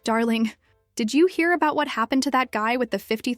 Darling, did you hear about what happened to that guy with the $50,000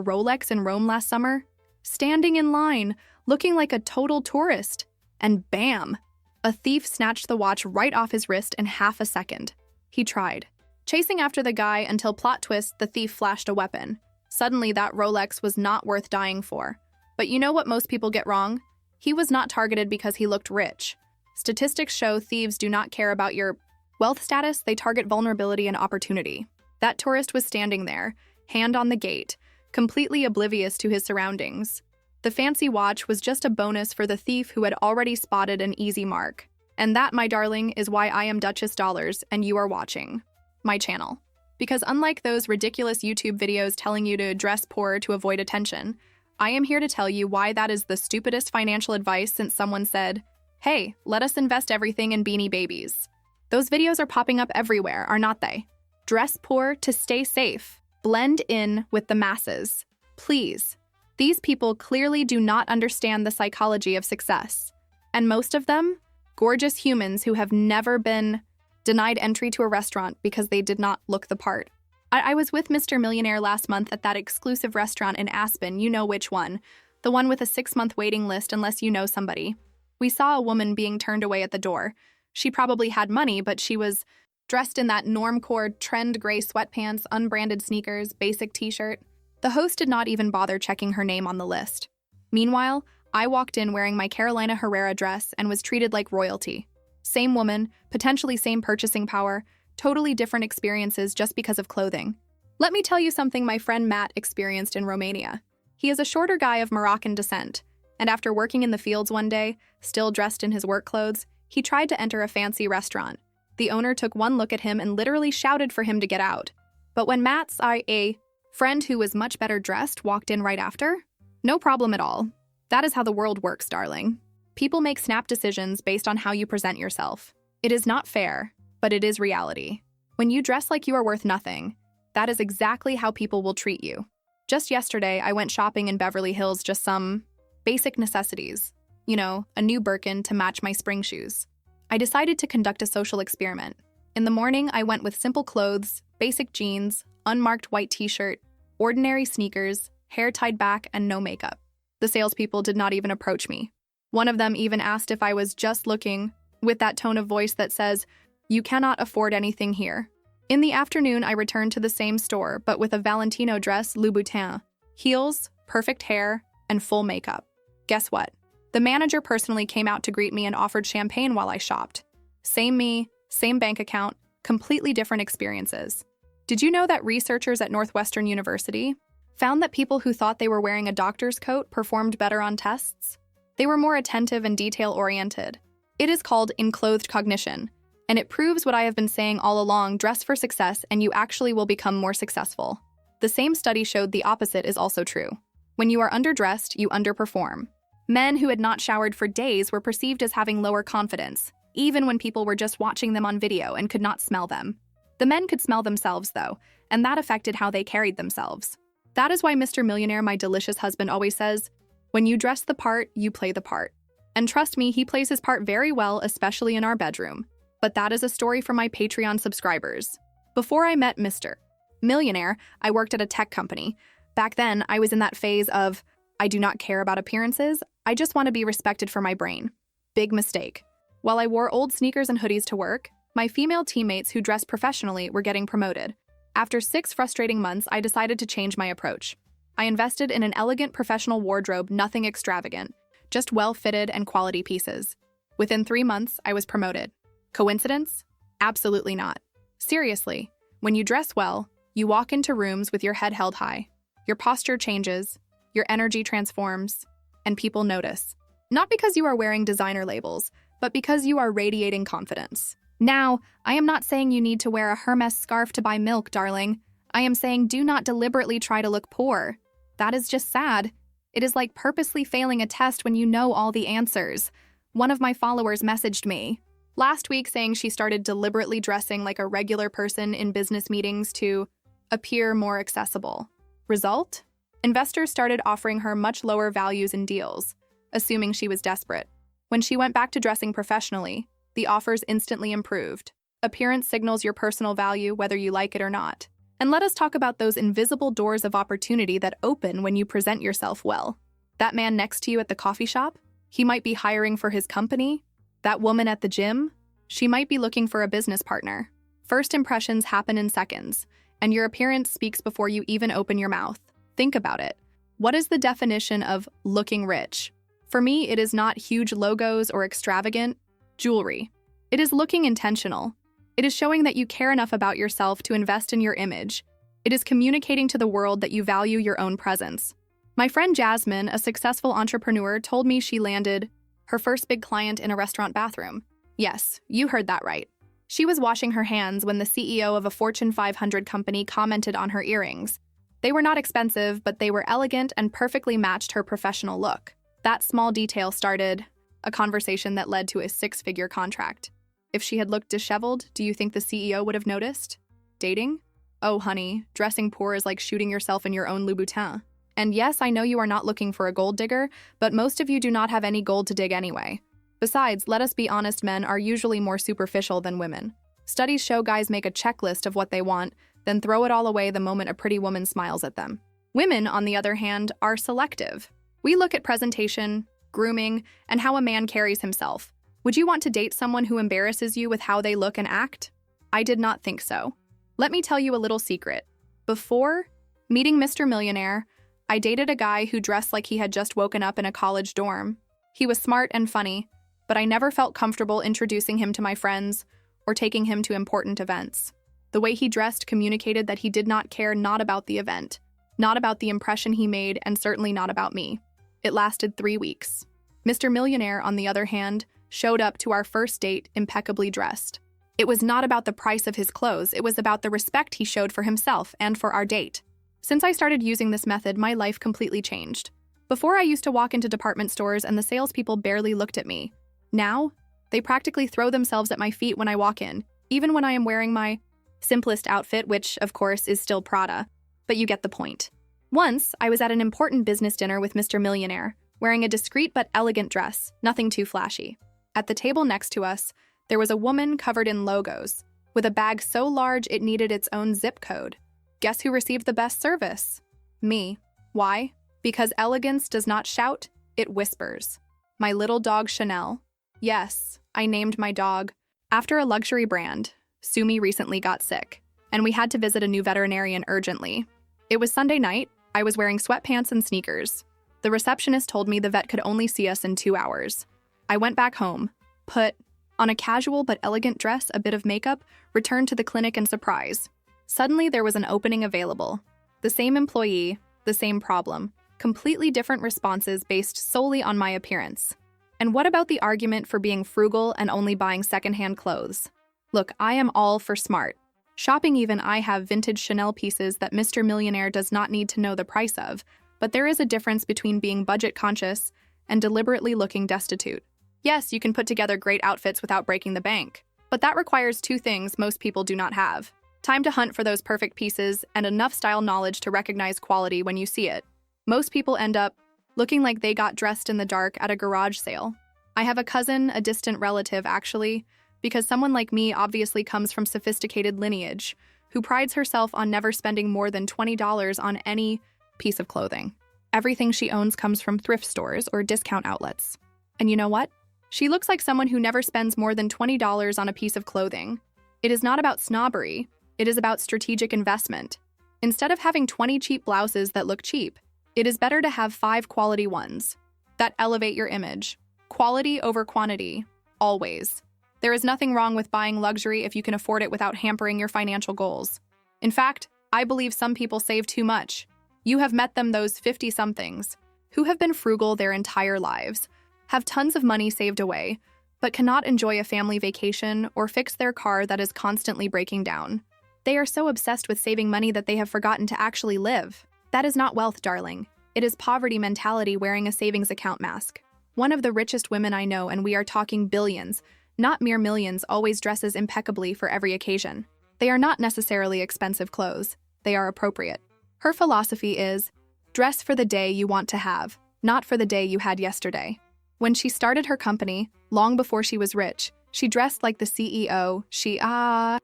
Rolex in Rome last summer? Standing in line, looking like a total tourist. And bam! A thief snatched the watch right off his wrist in half a second. He tried, chasing after the guy until, plot twist, the thief flashed a weapon. Suddenly, that Rolex was not worth dying for. But you know what most people get wrong? He was not targeted because he looked rich. Statistics show thieves do not care about your wealth status, they target vulnerability and opportunity. That tourist was standing there, hand on the gate, completely oblivious to his surroundings. The fancy watch was just a bonus for the thief who had already spotted an easy mark. And that, my darling, is why I am Duchess Dollars and you are watching my channel. Because unlike those ridiculous YouTube videos telling you to dress poor to avoid attention, I am here to tell you why that is the stupidest financial advice since someone said, "Hey, let us invest everything in Beanie Babies." Those videos are popping up everywhere, are not they? Dress poor to stay safe. Blend in with the masses. Please. These people clearly do not understand the psychology of success. And most of them, gorgeous humans who have never been denied entry to a restaurant because they did not look the part. I was with Mr. Millionaire last month at that exclusive restaurant in Aspen, you know which one. The one with a 6-month waiting list unless you know somebody. We saw a woman being turned away at the door. She probably had money, but she was dressed in that normcore trend gray sweatpants, unbranded sneakers, basic t-shirt. The host did not even bother checking her name on the list. Meanwhile, I walked in wearing my Carolina Herrera dress and was treated like royalty. Same woman, potentially same purchasing power, totally different experiences just because of clothing. Let me tell you something my friend Matt experienced in Romania. He is a shorter guy of Moroccan descent, and after working in the fields one day, still dressed in his work clothes, he tried to enter a fancy restaurant. The owner took one look at him and literally shouted for him to get out. But when Matt's a friend who was much better dressed walked in right after, no problem at all. That is how the world works, darling. People make snap decisions based on how you present yourself. It is not fair, but it is reality. When you dress like you are worth nothing, that is exactly how people will treat you. Just yesterday, I went shopping in Beverly Hills, just some basic necessities. You know, a new Birkin to match my spring shoes. I decided to conduct a social experiment. In the morning, I went with simple clothes, basic jeans, unmarked white t-shirt, ordinary sneakers, hair tied back, and no makeup. The salespeople did not even approach me. One of them even asked if I was just looking, with that tone of voice that says, "You cannot afford anything here." In the afternoon, I returned to the same store, but with a Valentino dress, Louboutin, heels, perfect hair, and full makeup. Guess what? The manager personally came out to greet me and offered champagne while I shopped. Same me, same bank account, completely different experiences. Did you know that researchers at Northwestern University found that people who thought they were wearing a doctor's coat performed better on tests? They were more attentive and detail-oriented. It is called enclothed cognition, and it proves what I have been saying all along: dress for success and you actually will become more successful. The same study showed the opposite is also true. When you are underdressed, you underperform. Men who had not showered for days were perceived as having lower confidence, even when people were just watching them on video and could not smell them. The men could smell themselves, though, and that affected how they carried themselves. That is why Mr. Millionaire, my delicious husband, always says, "When you dress the part, you play the part." And trust me, he plays his part very well, especially in our bedroom. But that is a story for my Patreon subscribers. Before I met Mr. Millionaire, I worked at a tech company. Back then, I was in that phase of, I do not care about appearances, I just want to be respected for my brain. Big mistake. While I wore old sneakers and hoodies to work, my female teammates who dressed professionally were getting promoted. After 6 frustrating months, I decided to change my approach. I invested in an elegant professional wardrobe, nothing extravagant, just well-fitted and quality pieces. Within 3 months, I was promoted. Coincidence? Absolutely not. Seriously, when you dress well, you walk into rooms with your head held high. Your posture changes, your energy transforms, and people notice. Not because you are wearing designer labels, but because you are radiating confidence. Now, I am not saying you need to wear a Hermes scarf to buy milk, darling. I am saying do not deliberately try to look poor. That is just sad. It is like purposely failing a test when you know all the answers. One of my followers messaged me last week saying she started deliberately dressing like a regular person in business meetings to appear more accessible. Result? Investors started offering her much lower values and deals, assuming she was desperate. When she went back to dressing professionally, the offers instantly improved. Appearance signals your personal value, whether you like it or not. And let us talk about those invisible doors of opportunity that open when you present yourself well. That man next to you at the coffee shop? He might be hiring for his company. That woman at the gym? She might be looking for a business partner. First impressions happen in seconds, and your appearance speaks before you even open your mouth. Think about it. What is the definition of looking rich? For me, it is not huge logos or extravagant jewelry. It is looking intentional. It is showing that you care enough about yourself to invest in your image. It is communicating to the world that you value your own presence. My friend Jasmine, a successful entrepreneur, told me she landed her first big client in a restaurant bathroom. Yes, you heard that right. She was washing her hands when the CEO of a Fortune 500 company commented on her earrings. They were not expensive, but they were elegant and perfectly matched her professional look. That small detail started a conversation that led to a six-figure contract. If she had looked disheveled, do you think the CEO would have noticed? Dating? Oh, honey, dressing poor is like shooting yourself in your own Louboutin. And yes, I know you are not looking for a gold digger, but most of you do not have any gold to dig anyway. Besides, let us be honest, men are usually more superficial than women. Studies show guys make a checklist of what they want, then throw it all away the moment a pretty woman smiles at them. Women, on the other hand, are selective. We look at presentation, grooming, and how a man carries himself. Would you want to date someone who embarrasses you with how they look and act? I did not think so. Let me tell you a little secret. Before meeting Mr. Millionaire, I dated a guy who dressed like he had just woken up in a college dorm. He was smart and funny, but I never felt comfortable introducing him to my friends or taking him to important events. The way he dressed communicated that he did not care not about the event, not about the impression he made, and certainly not about me. It lasted 3 weeks. Mr. Millionaire, on the other hand, showed up to our first date impeccably dressed. It was not about the price of his clothes, it was about the respect he showed for himself and for our date. Since I started using this method, my life completely changed. Before, I used to walk into department stores and the salespeople barely looked at me. Now, they practically throw themselves at my feet when I walk in, even when I am wearing my simplest outfit, which, of course, is still Prada. But you get the point. Once, I was at an important business dinner with Mr. Millionaire, wearing a discreet but elegant dress, nothing too flashy. At the table next to us, there was a woman covered in logos, with a bag so large it needed its own zip code. Guess who received the best service? Me. Why? Because elegance does not shout, it whispers. My little dog Chanel. Yes, I named my dog after a luxury brand. Sumi recently got sick, and we had to visit a new veterinarian urgently. It was Sunday night. I was wearing sweatpants and sneakers. The receptionist told me the vet could only see us in 2 hours. I went back home, put on a casual but elegant dress, a bit of makeup, returned to the clinic, and surprise. Suddenly there was an opening available. The same employee, the same problem, completely different responses based solely on my appearance. And what about the argument for being frugal and only buying secondhand clothes? Look, I am all for smart shopping. Even I have vintage Chanel pieces that Mr. Millionaire does not need to know the price of, but there is a difference between being budget conscious and deliberately looking destitute. Yes, you can put together great outfits without breaking the bank, but that requires 2 things most people do not have: time to hunt for those perfect pieces and enough style knowledge to recognize quality when you see it. Most people end up looking like they got dressed in the dark at a garage sale. I have a cousin, a distant relative actually, because someone like me obviously comes from sophisticated lineage, who prides herself on never spending more than $20 on any piece of clothing. Everything she owns comes from thrift stores or discount outlets. And you know what? She looks like someone who never spends more than $20 on a piece of clothing. It is not about snobbery, it is about strategic investment. Instead of having 20 cheap blouses that look cheap, it is better to have 5 quality ones that elevate your image. Quality over quantity, always. There is nothing wrong with buying luxury if you can afford it without hampering your financial goals. In fact, I believe some people save too much. You have met them, those 50-somethings, who have been frugal their entire lives, have tons of money saved away, but cannot enjoy a family vacation or fix their car that is constantly breaking down. They are so obsessed with saving money that they have forgotten to actually live. That is not wealth, darling. It is poverty mentality wearing a savings account mask. One of the richest women I know, and we are talking billions, not mere millions, always dresses impeccably for every occasion. They are not necessarily expensive clothes. They are appropriate. Her philosophy is, dress for the day you want to have, not for the day you had yesterday. When she started her company, long before she was rich, She dressed like the CEO she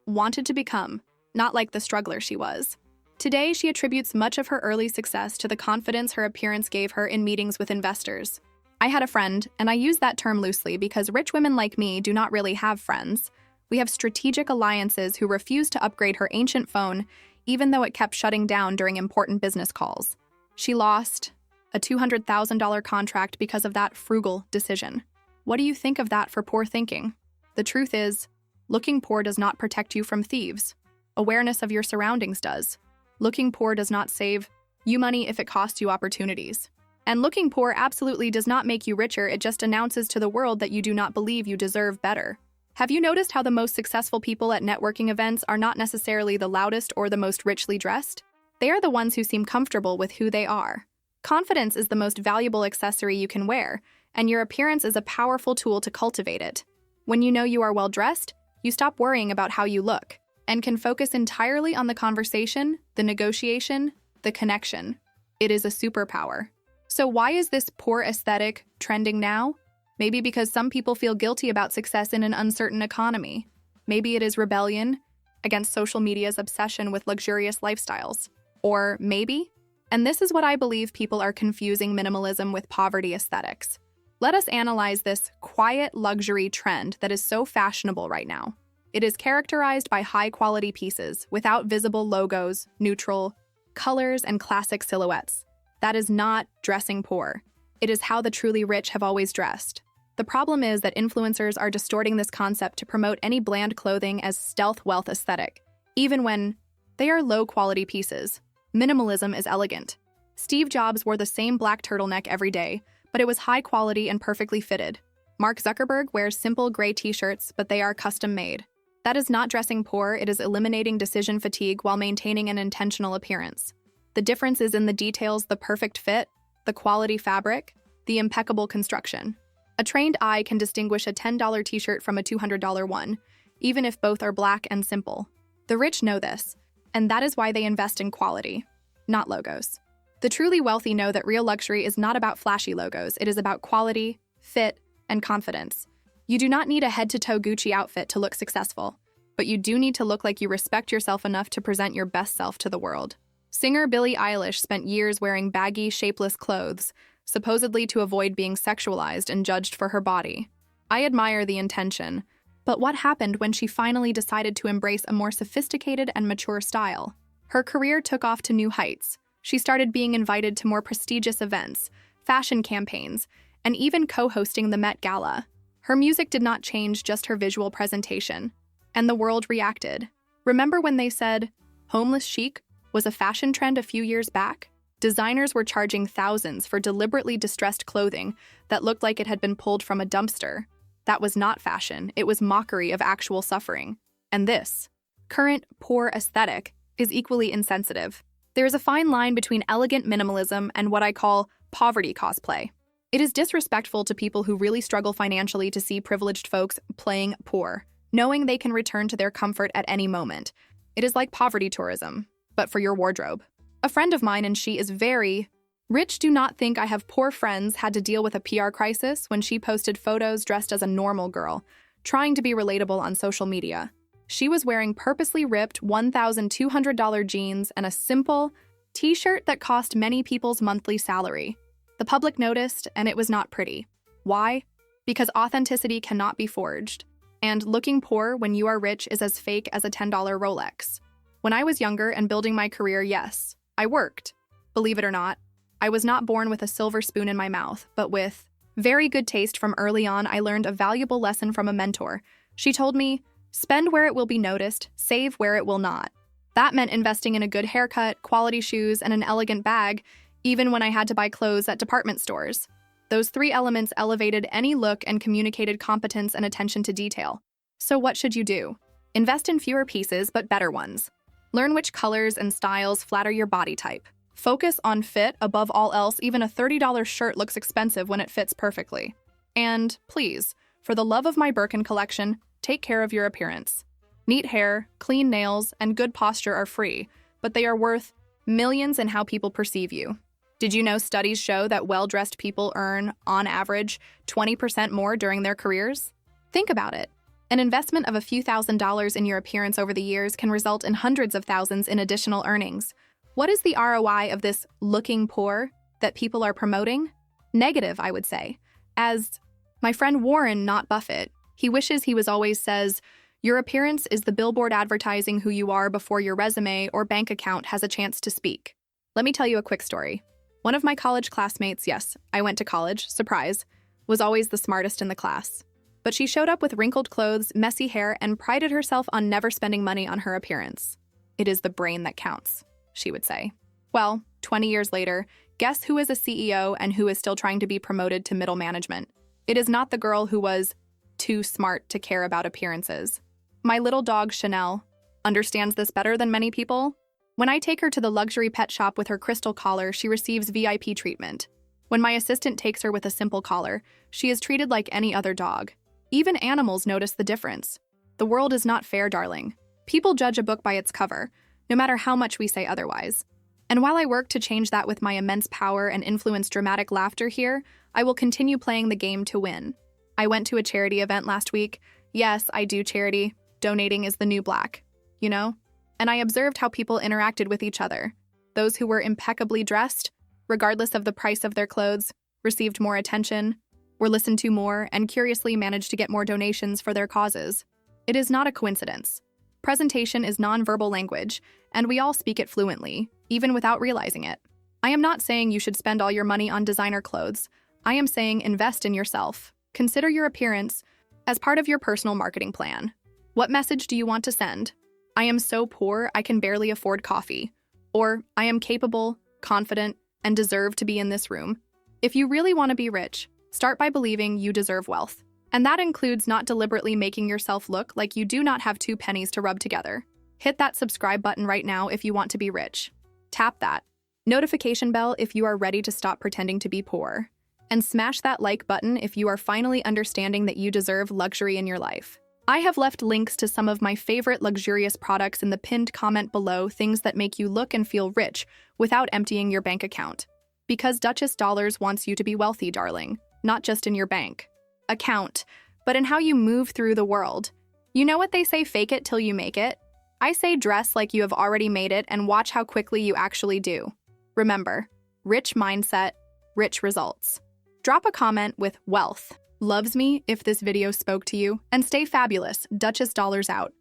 wanted to become, not like the struggler she was. Today, she attributes much of her early success to the confidence her appearance gave her in meetings with investors. I had a friend, and I use that term loosely because rich women like me do not really have friends. We have strategic alliances who refuse to upgrade her ancient phone, even though it kept shutting down during important business calls. She lost a $200,000 contract because of that frugal decision. What do you think of that for poor thinking? The truth is, looking poor does not protect you from thieves. Awareness of your surroundings does. Looking poor does not save you money if it costs you opportunities. And looking poor absolutely does not make you richer, it just announces to the world that you do not believe you deserve better. Have you noticed how the most successful people at networking events are not necessarily the loudest or the most richly dressed? They are the ones who seem comfortable with who they are. Confidence is the most valuable accessory you can wear, and your appearance is a powerful tool to cultivate it. When you know you are well-dressed, you stop worrying about how you look, and can focus entirely on the conversation, the negotiation, the connection. It is a superpower. So why is this poor aesthetic trending now? Maybe because some people feel guilty about success in an uncertain economy. Maybe it is rebellion against social media's obsession with luxurious lifestyles. Or maybe, and this is what I believe, people are confusing minimalism with poverty aesthetics. Let us analyze this quiet luxury trend that is so fashionable right now. It is characterized by high-quality pieces without visible logos, neutral colors, and classic silhouettes. That is not dressing poor. It is how the truly rich have always dressed. The problem is that influencers are distorting this concept to promote any bland clothing as stealth wealth aesthetic, even when they are low-quality pieces. Minimalism is elegant. Steve Jobs wore the same black turtleneck every day, but it was high quality and perfectly fitted. Mark Zuckerberg wears simple gray t-shirts, but they are custom-made. That is not dressing poor, it is eliminating decision fatigue while maintaining an intentional appearance. The difference is in the details: the perfect fit, the quality fabric, the impeccable construction. A trained eye can distinguish a $10 t-shirt from a $200 one, even if both are black and simple. The rich know this, and that is why they invest in quality, not logos. The truly wealthy know that real luxury is not about flashy logos, it is about quality, fit, and confidence. You do not need a head-to-toe Gucci outfit to look successful, but you do need to look like you respect yourself enough to present your best self to the world. Singer Billie Eilish spent years wearing baggy, shapeless clothes, supposedly to avoid being sexualized and judged for her body. I admire the intention, but what happened when she finally decided to embrace a more sophisticated and mature style? Her career took off to new heights. She started being invited to more prestigious events, fashion campaigns, and even co-hosting the Met Gala. Her music did not change, just her visual presentation. And the world reacted. Remember when they said, "Homeless chic" was a fashion trend a few years back? Designers were charging thousands for deliberately distressed clothing that looked like it had been pulled from a dumpster. That was not fashion, it was mockery of actual suffering. And this current poor aesthetic is equally insensitive. There is a fine line between elegant minimalism and what I call poverty cosplay. It is disrespectful to people who really struggle financially to see privileged folks playing poor, knowing they can return to their comfort at any moment. It is like poverty tourism, but for your wardrobe. A friend of mine, and she is very rich, do not think I have poor friends, had to deal with a PR crisis when she posted photos dressed as a normal girl, trying to be relatable on social media. She was wearing purposely ripped $1,200 jeans and a simple t-shirt that cost many people's monthly salary. The public noticed, and it was not pretty. Why? Because authenticity cannot be forged. And looking poor when you are rich is as fake as a $10 Rolex. When I was younger and building my career, yes, I worked. Believe it or not, I was not born with a silver spoon in my mouth, but with very good taste. From early on, I learned a valuable lesson from a mentor. She told me, spend where it will be noticed, save where it will not. That meant investing in a good haircut, quality shoes, and an elegant bag, even when I had to buy clothes at department stores. Those three elements elevated any look and communicated competence and attention to detail. So what should you do? Invest in fewer pieces, but better ones. Learn which colors and styles flatter your body type. Focus on fit above all else. Even a $30 shirt looks expensive when it fits perfectly. And please, for the love of my Birkin collection, take care of your appearance. Neat hair, clean nails, and good posture are free, but they are worth millions in how people perceive you. Did you know studies show that well-dressed people earn, on average, 20% more during their careers? Think about it. An investment of a few $1,000s in your appearance over the years can result in hundreds of thousands in additional earnings. What is the ROI of this looking poor that people are promoting? Negative, I would say. As my friend Warren, not Buffett, he wishes he was always says, your appearance is the billboard advertising who you are before your resume or bank account has a chance to speak. Let me tell you a quick story. One of my college classmates, yes, I went to college, surprise, was always the smartest in the class. But she showed up with wrinkled clothes, messy hair, and prided herself on never spending money on her appearance. It is the brain that counts, she would say. Well, 20 years later, guess who is a CEO and who is still trying to be promoted to middle management? It is not the girl who was too smart to care about appearances. My little dog, Chanel, understands this better than many people. When I take her to the luxury pet shop with her crystal collar, she receives VIP treatment. When my assistant takes her with a simple collar, she is treated like any other dog. Even animals notice the difference. The world is not fair, darling. People judge a book by its cover, no matter how much we say otherwise. And while I work to change that with my immense power and influence dramatic laughter here, I will continue playing the game to win. I went to a charity event last week. Yes, I do charity. Donating is the new black, you know? And I observed how people interacted with each other. Those who were impeccably dressed, regardless of the price of their clothes, received more attention, were listened to more, and curiously managed to get more donations for their causes. It is not a coincidence. Presentation is nonverbal language, and we all speak it fluently, even without realizing it. I am not saying you should spend all your money on designer clothes. I am saying invest in yourself. Consider your appearance as part of your personal marketing plan. What message do you want to send? I am so poor I can barely afford coffee. Or I am capable, confident, and deserve to be in this room. If you really want to be rich, start by believing you deserve wealth. And that includes not deliberately making yourself look like you do not have 2 pennies to rub together. Hit that subscribe button right now if you want to be rich. Tap that notification bell if you are ready to stop pretending to be poor. And smash that like button if you are finally understanding that you deserve luxury in your life. I have left links to some of my favorite luxurious products in the pinned comment below, things that make you look and feel rich without emptying your bank account. Because Duchess Dollars wants you to be wealthy, darling, not just in your bank account, but in how you move through the world. You know what they say, fake it till you make it? I say dress like you have already made it and watch how quickly you actually do. Remember, rich mindset, rich results. Drop a comment with wealth loves me if this video spoke to you, and stay fabulous. Duchess Dollars out.